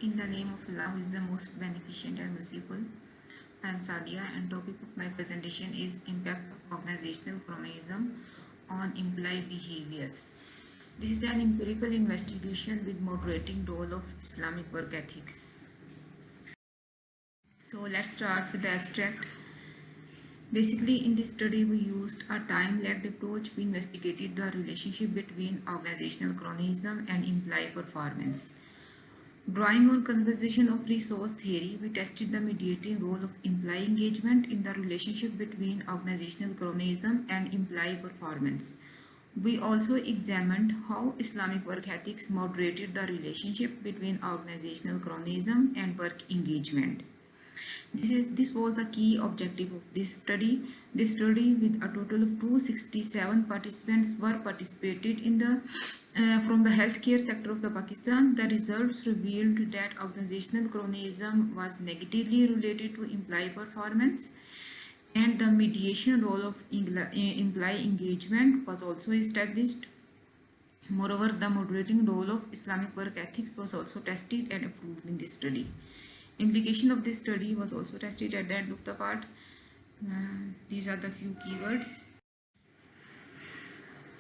In the name of Allah, who is the most beneficent and merciful. I am Sadia, and topic of my presentation is impact of organizational cronyism on employee behaviors. This is an empirical investigation with moderating role of Islamic work ethics. So let's start with the abstract. Basically, in this study, we used a time-lagged approach. We investigated the relationship between organizational cronyism and employee performance. Drawing on conversation of resource theory, we tested the mediating role of employee engagement in the relationship between organizational cronyism and employee performance. We also examined how Islamic work ethics moderated the relationship between organizational cronyism and work engagement. This was a key objective of this study. This study, with a total of 267 participants, were participated in the from the healthcare sector of the Pakistan. The results revealed that organizational cronyism was negatively related to employee performance, and the mediation role of employee engagement was also established. Moreover, the moderating role of Islamic work ethics was also tested and approved in this study. Implication of this study was also tested at the end of the part. These are the few keywords.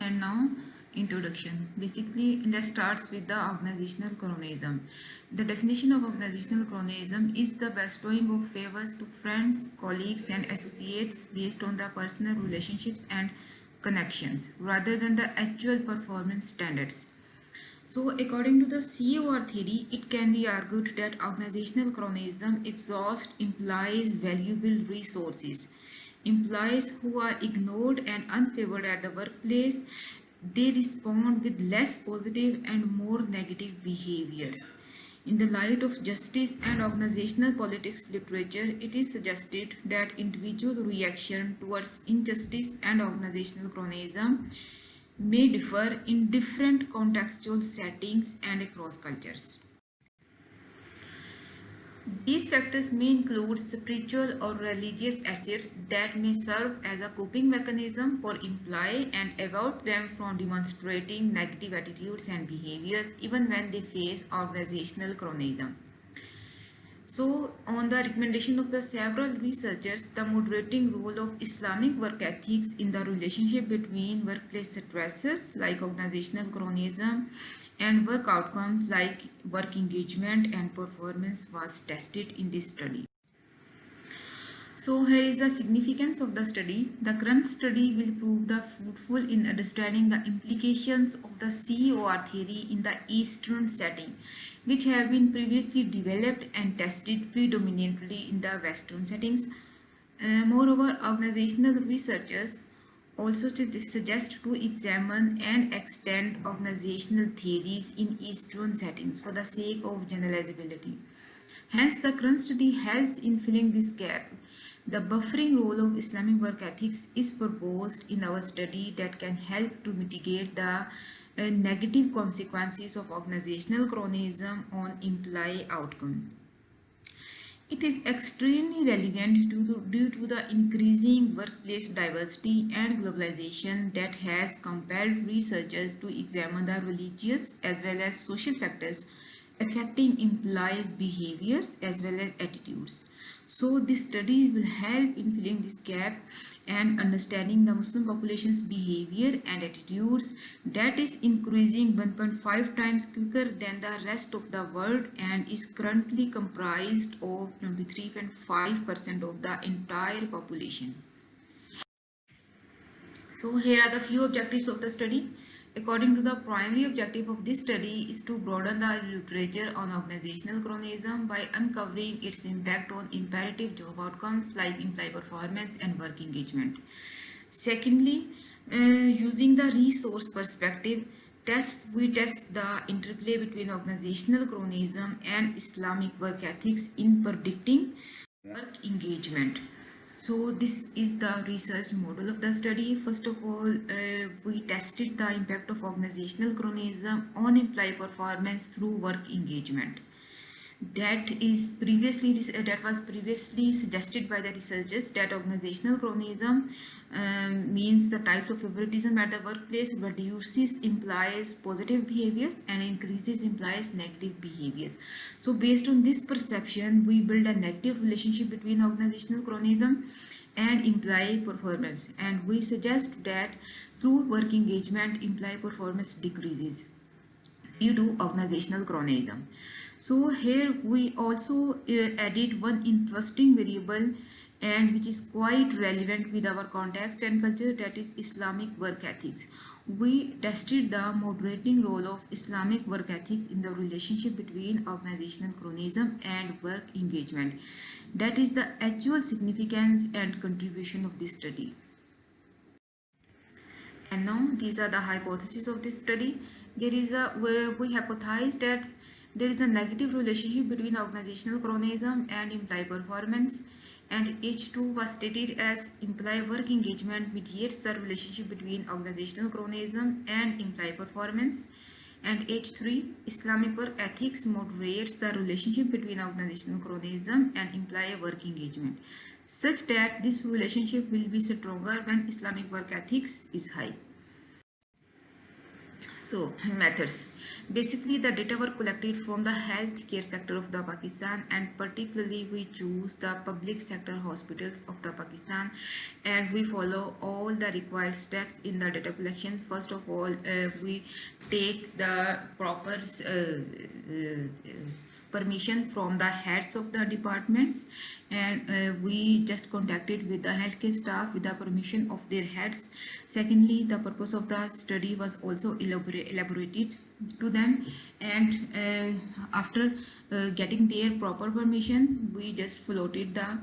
And now, introduction. Basically, let's start with the organizational cronyism. The definition of organizational cronyism is the bestowing of favors to friends, colleagues, and associates based on the personal relationships and connections rather than the actual performance standards. So, according to the COR theory, it can be argued that organizational cronyism exhausts employees' valuable resources. Employees who are ignored and unfavored at the workplace, they respond with less positive and more negative behaviors. In the light of justice and organizational politics literature, it is suggested that individual reaction towards injustice and organizational cronyism may differ in different contextual settings and across cultures. These factors may include spiritual or religious assets that may serve as a coping mechanism for employee and avoid them from demonstrating negative attitudes and behaviors even when they face organizational cronyism. So, on the recommendation of the several researchers, the moderating role of Islamic work ethics in the relationship between workplace stressors like organizational cronyism and work outcomes like work engagement and performance was tested in this study. So here is the significance of the study. The current study will prove the fruitful in understanding the implications of the COR theory in the Eastern setting, which have been previously developed and tested predominantly in the Western settings. Moreover, organizational researchers also suggest to examine and extend organizational theories in Eastern settings for the sake of generalizability. Hence, the current study helps in filling this gap. The buffering role of Islamic work ethics is proposed in our study that can help to mitigate the negative consequences of organizational cronyism on employee outcome. It is extremely relevant due to the increasing workplace diversity and globalization that has compelled researchers to examine the religious as well as social factors affecting employees' behaviors as well as attitudes. So this study will help in filling this gap and understanding the Muslim population's behavior and attitudes that is increasing 1.5 times quicker than the rest of the world and is currently comprised of 23.5% of the entire population. So here are the few objectives of the study. According to the primary objective of this study is to broaden the literature on organizational cronyism by uncovering its impact on imperative job outcomes like employee performance and work engagement. Secondly, using the resource perspective, we test the interplay between organizational cronyism and Islamic work ethics in predicting work engagement. So this is the research model of the study. First of all, we tested the impact of organizational cronyism on employee performance through work engagement. that was previously suggested by the researchers that organizational cronyism means the types of favoritism at the workplace reduces implies positive behaviors and increases implies negative behaviors. So based on this perception, we build a negative relationship between organizational cronyism and employee performance, and we suggest that through work engagement employee performance decreases due to organizational cronyism. So here we also added one interesting variable and which is quite relevant with our context and culture, that is Islamic work ethics. We tested the moderating role of Islamic work ethics in the relationship between organizational cronyism and work engagement. That is the actual significance and contribution of this study. And now these are the hypotheses of this study. We hypothesized that there is a negative relationship between organizational cronyism and employee performance, and H2 was stated as employee work engagement mediates the relationship between organizational cronyism and employee performance, and H3 Islamic work ethics moderates the relationship between organizational cronyism and employee work engagement, such that this relationship will be stronger when Islamic work ethics is high. So, methods. Basically, the data were collected from the healthcare sector of the Pakistan, and particularly we choose the public sector hospitals of the Pakistan, and we follow all the required steps in the data collection. First of all, we take the proper permission from the heads of the departments, and we just contacted with the healthcare staff with the permission of their heads. Secondly, the purpose of the study was also elaborated to them, and after getting their proper permission, we just floated the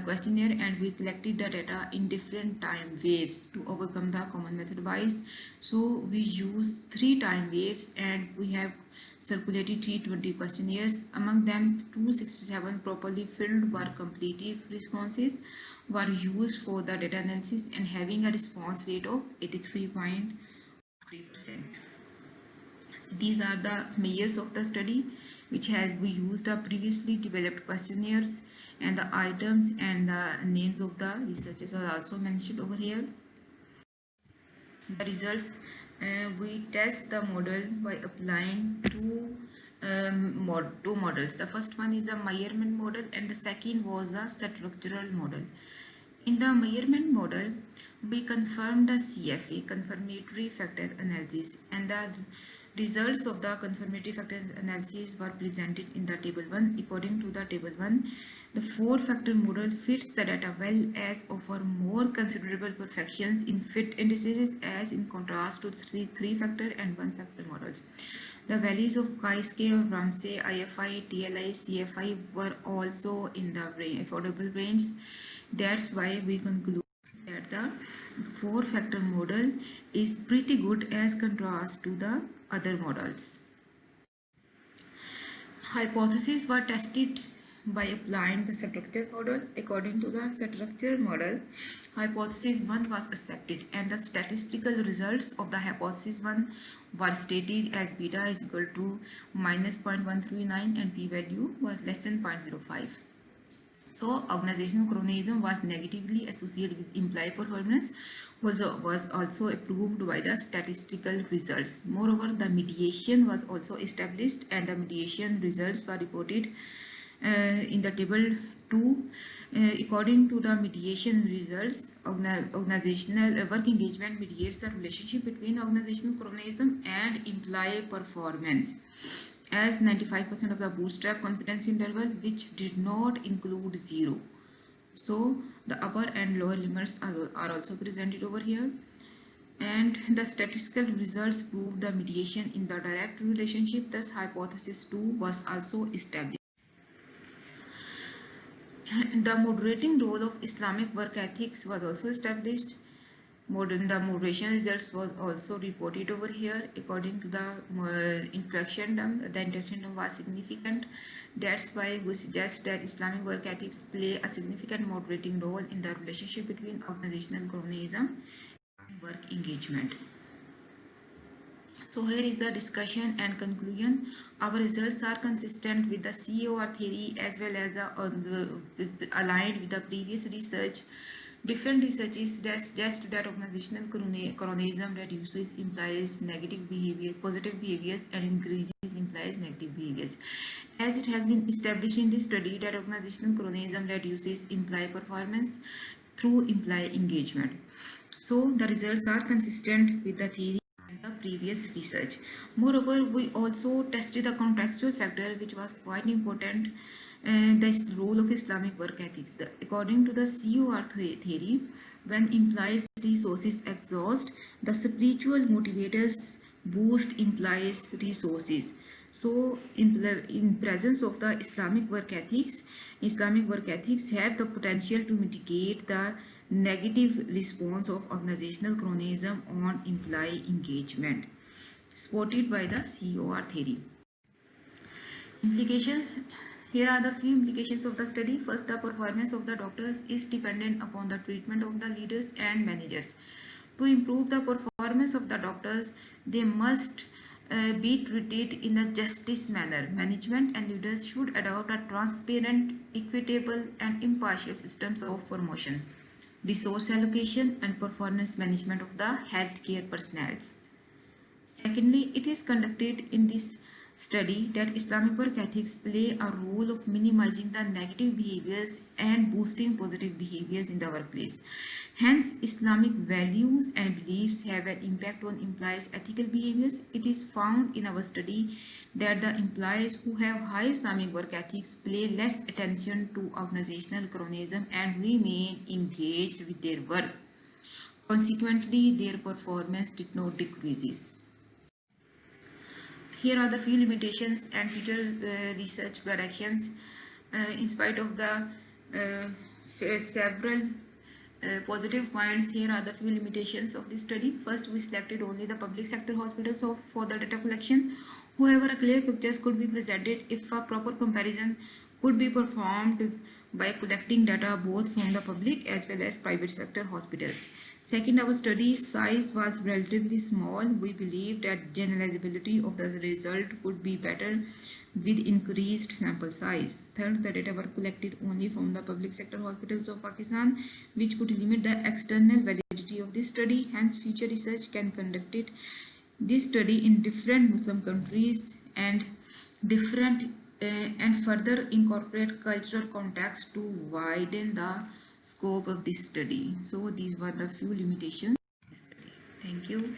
questionnaire, and we collected the data in different time waves to overcome the common method bias. So we use 3 time waves, and we have circulated 320 questionnaires. Among them, 267 properly filled were completed responses were used for the data analysis and having a response rate of 83.3%. So these are the measures of the study, which has we used the previously developed questionnaires, and the items and the names of the researchers are also mentioned over here. The results, we test the model by applying two models. The first one is the Measurement model, and the second was the structural model. In the Measurement model, we confirmed the CFA, confirmatory factor analysis, and the results of the confirmatory factor analysis were presented in the table 1. According to the table 1, the 4-factor model fits the data well as offer more considerable perfections in fit indices as in contrast to 3-factor and 1-factor models. The values of chi-square, Ramsey, IFI, TLI, CFI were also in the affordable range. That's why we conclude that the 4-factor model is pretty good as contrast to the other models. Hypotheses were tested by applying the structure model. According to the structure model, hypothesis 1 was accepted, and the statistical results of the hypothesis 1 were stated as beta is equal to -0.139 and p-value was less than 0.05. So organizational cronyism was negatively associated with employee performance, was also approved by the statistical results. Moreover, the mediation was also established, and the mediation results were reported in the table 2. According to the mediation results, organizational work engagement mediates the relationship between organizational cronyism and employee performance, as 95% of the bootstrap confidence interval, which did not include 0. So the upper and lower limits are also presented over here, and the statistical results proved the mediation in the direct relationship. Thus hypothesis 2 was also established. The moderating role of Islamic work ethics was also established. The moderation results was also reported over here. According to the interaction term was significant. That's why we suggest that Islamic work ethics play a significant moderating role in the relationship between organizational cronyism and work engagement. So here is the discussion and conclusion. Our results are consistent with the COR theory as well as aligned with the previous research. Different researches that suggest that organizational cronyism reduces implies negative behavior, positive behaviors, and increases implies negative behaviors. As it has been established in this study that organizational cronyism reduces employee performance through employee engagement. So the results are consistent with the theory and the previous research. Moreover, we also tested the contextual factor, which was quite important, the role of Islamic work ethics. According to the COR theory, when implies resources exhaust, the spiritual motivators boost implies resources. So in presence of the Islamic work ethics have the potential to mitigate the negative response of organizational cronyism on employee engagement, supported by the COR theory. Implications. Here are the few implications of the study. First, the performance of the doctors is dependent upon the treatment of the leaders and managers. To improve the performance of the doctors, they must be treated in a justice manner. Management and leaders should adopt a transparent, equitable, and impartial systems of promotion, resource allocation, and performance management of the healthcare personnel. Secondly, it is conducted in this study that Islamic work ethics play a role of minimizing the negative behaviors and boosting positive behaviors in the workplace. Hence, Islamic values and beliefs have an impact on employees' ethical behaviors. It is found in our study that the employees who have high Islamic work ethics pay less attention to organizational cronyism and remain engaged with their work. Consequently, their performance did not decrease. Here are the few limitations and future research directions. In spite of the several positive points, here are the few limitations of this study. First, we selected only the public sector hospitals for the data collection. However, a clear picture could be presented if a proper comparison could be performed by collecting data both from the public as well as private sector hospitals. Second, our study size was relatively small. We believe that generalizability of the result could be better with increased sample size. Third, the data were collected only from the public sector hospitals of Pakistan, which could limit the external validity of this study. Hence, future research can conduct this study in different Muslim countries and further incorporate cultural context to widen the scope of this study. So these were the few limitations of this study. Thank you.